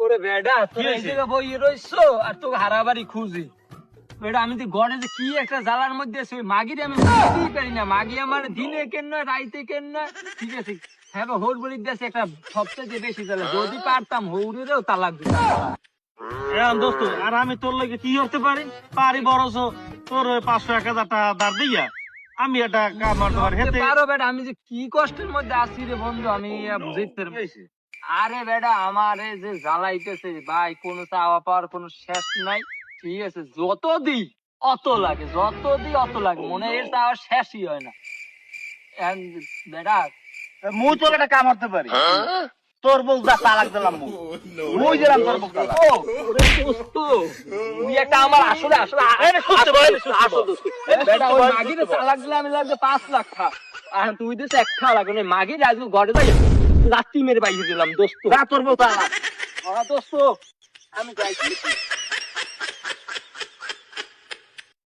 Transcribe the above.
ওরে বেডা তুই এই জায়গা বই রইছো আর তোকে হারাবারি খুঁজি বেডা আমি তো গড়ে যে কি একটা জ্বালার মধ্যে আছি ওই মাগিরে আমি বুঝতেই পারি না মাগি আমার দিনে কেন নয় রাইতে কেন নয় ঠিক আছে হ্যাঁ বা হোর বলি দেশে একটা সবচেয়ে বেশি জ্বালা যদি পারতাম হৌরেও তালাক দিতাম এখন দোস্ত আর আমি তোর লাগে কি করতে পারি বরস তোর 500-1000 টাকা ধার দিয়া আমি এটা কাম করতে পারি হেতে পারো বেটা আমি যে কি কষ্টের মধ্যে আছি রে বন্ধু আমি বুঝাইতে পারছি আরে বেটা আমার এই যে জ্বালাইতেছে ভাই কোনো চাওয়া পাওয়ার কোনো শেষ নাই ঠিক আছে যত দি অত লাগে যত দি অত লাগে মনে এর চাওয়া শেষই হয় না এখন বেটা মুই তোর একটা কাম করতে পারি তোর বউ যা তালাক দিলাম মুই দিলাম তোর বউ তালাক ও ওরে দোস্ত তুই একটা আমার আসলে আসলে আরে সুস্থ বল বেটা ওই মাগিরে তালাক দিলে আমি লাগবে 5 লাখ টাকা আর তুই দিস 1 টাকা লাগবে না মাগি আজকে ঘরে যাই লাত্তি মেরে বাইরে দিলাম দোস্ত যা তোর বউ তালাক দোস্ত আমি যাইছি